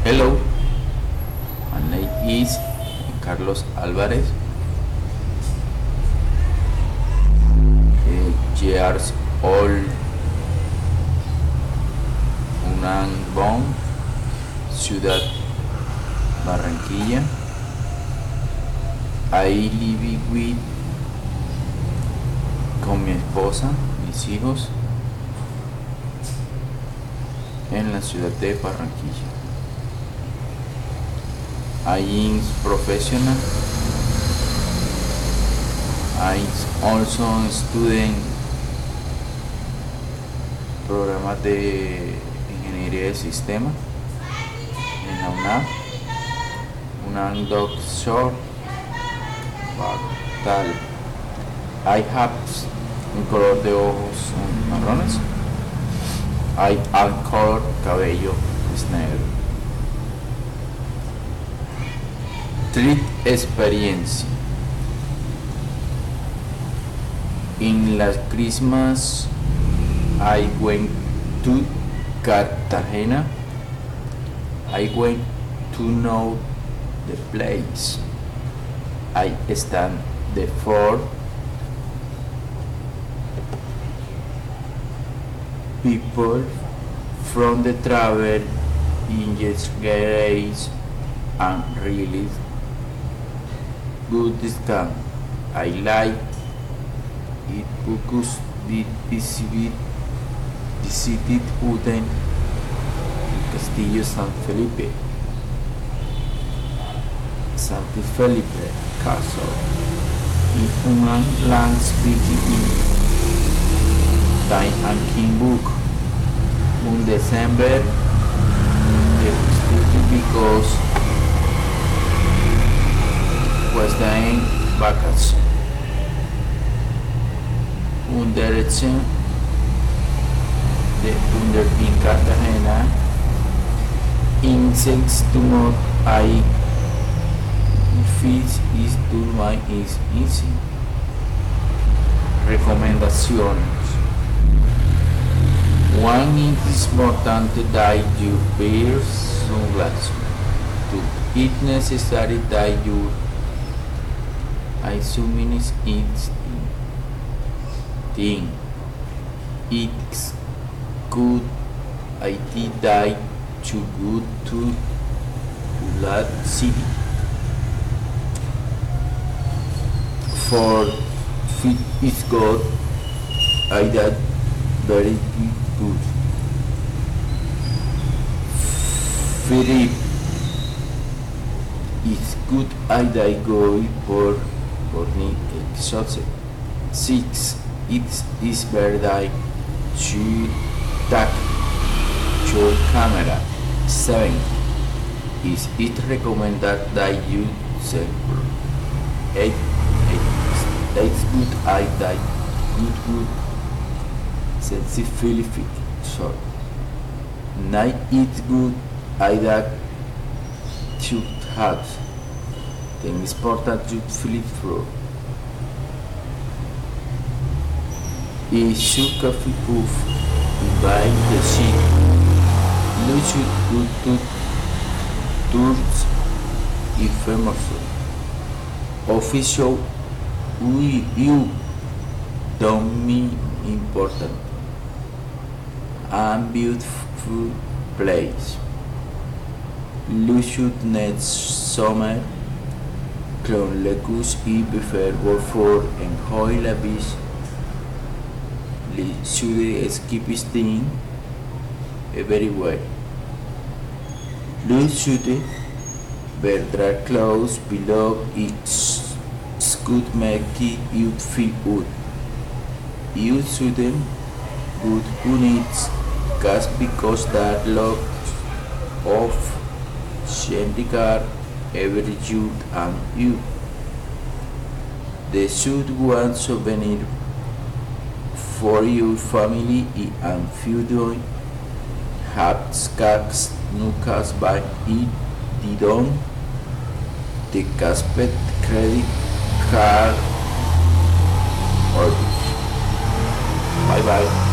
Hello, my name is Carlos Alvarez, years old, born, Ciudad Barranquilla. I live with con mi esposa, mis hijos, en la ciudad de Barranquilla. I am professional. I also student programas de ingeniería de sistemas en la UNAM doctor tal. I have un color de ojos marrones. I am color cabello es negro. Trip experiencia. In las Christmas, I went to Cartagena. I went to know the place. I stand the four people from the travel industry and really good discount. I like it because the visited Uten Castillo San Felipe Castle in un land speaking in Time and King book in December because was the vacancy. Direction de under in Cartagena in 6 to month I fees is to my is easy. Recomendaciones. One is important that you wear sunglasses. Two, it's necessary that you assuming it's thing. It's good idea that to go to that city. For fit is good, I that very good. Philip it's good idea go for me exhausted. 6. It is better to take your camera. 7. Is it recommended that you sell? 8. It's good idea good sensibility. So 9. It's good idea to have the important to flip through. A sugar proof by the sheet. Lucid good to tours ephemeral. Official you don't mean important. And beautiful place. Lucid next summer. Clone Lecus y prefer for enjoy la beach. Should skip his thing everywhere. Look should wear clothes below its good make you feel good. You shouldn't good units gas because that lot of Shendicar every you and you. They should want souvenir for your family and future have scars nucas by it didn't the Caspet credit card or bye bye.